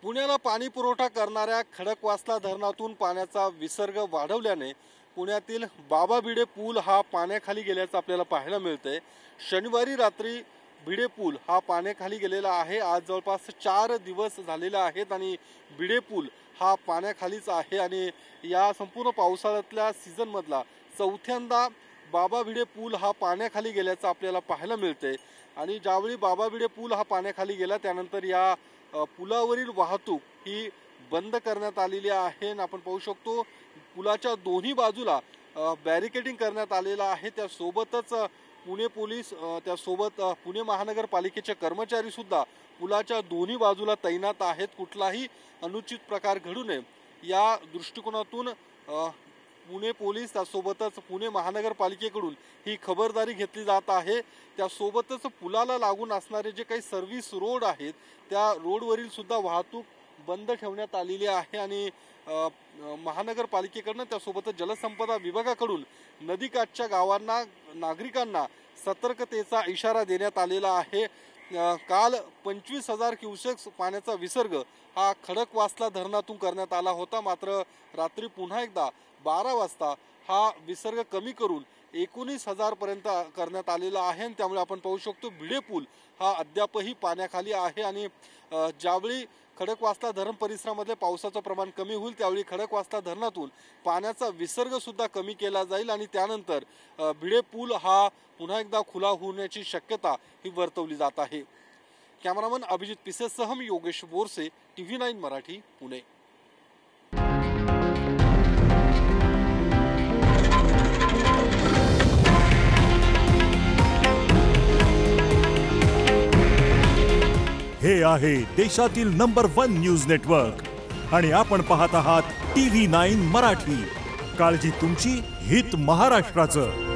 पुण्याला पाणी पुरवठा करणाऱ्या खडकवासला धरणातून पाण्याचा विसर्ग वाढवल्याने पुण्यातील बाबा भिडे पूल हा पाण्याखाली गेल्याचं आपल्याला पाहायला मिळतंय। शनिवारी रात्री भिडे पूल हा पाण्याखाली गेलेला आहे। आज जवळपास 4 दिवस झालेले आहेत आणि भिडे पूल हा पाण्याखालीच आहे आणि या संपूर्ण पावसाळ्यातल्या सीझन मधला चौथ्यांदा बाबा भिडे पूल हा पाण्याखाली गेल्याचं आपल्याला पाहायला मिळतंय। आणि ज्यावेळी बाबा भिडे पूल हा पाण्याखाली गेला त्यानंतर या पुलावरील वाहतूक ही बंद करण्यात आलेली आहे। आपण पाहू शकतो पुलाच्या दोन्ही बाजूला बॅरिकेडिंग करण्यात आलेला आहे। त्यासोबतच पुणे पोलीस त्यासोबत पुणे महानगरपालिकेचे कर्मचारी सुद्धा पुलाच्या दोन्ही बाजूला तैनात आहेत। कुठलाही अनुचित प्रकार घडू नये या दृष्टिकोनातून पुणे पोलीस त्यासोबतच पुणे महानगरपालिकेकडून ही खबरदारी घेतली जात आहे। त्यासोबतच पुलाला लागून असणारे जे काही सर्व्हिस रोड आहेत त्या रोडवरील सुद्धा वाहतूक बंद ठेवण्यात आलेली आहे आणि महानगरपालिकेकडून त्यासोबतच जलसंपदा विभागाकडून नदीकाठच्या गावांना नागरिकांना सतर्कतेचा इशारा देण्यात आलेला आहे। काल 25,000 क्युसेक्स पाण्याचा विसर्ग हा खडकवासला धरणातून करण्यात आला होता। मात्र रात्री पुन्हा एकदा 12 वाजता हा विसर्ग कमी करून 19,000 पर्यंत करण्यात आलेला आहे। त्यामुळे आपण पाहू शकतो भिडे पूल हा अद्यापही पाण्याखाली आहे आणि ज्यावेळी खडकवासला धरण परिसरामध्ये पावसाचं प्रमाण कमी होईल त्यावेळी खडकवासला धरणातून पाण्याचा विसर्ग सुद्धा कमी केला जाईल आणि त्यानंतर भिडे पूल हा पुन्हा एकदा खुला होण्याची शक्यता ही वर्तवली जात आहे। कॅमेरामन अभिजित पिसेसह मी योगेश बोरसे, TV9 मराठी, पुणे। हे आहे देशातील नंबर 1 न्यूज नेटवर्क आणि आपण पाहत आहात TV9 मराठी। काळजी तुमची, हित महाराष्ट्राचं।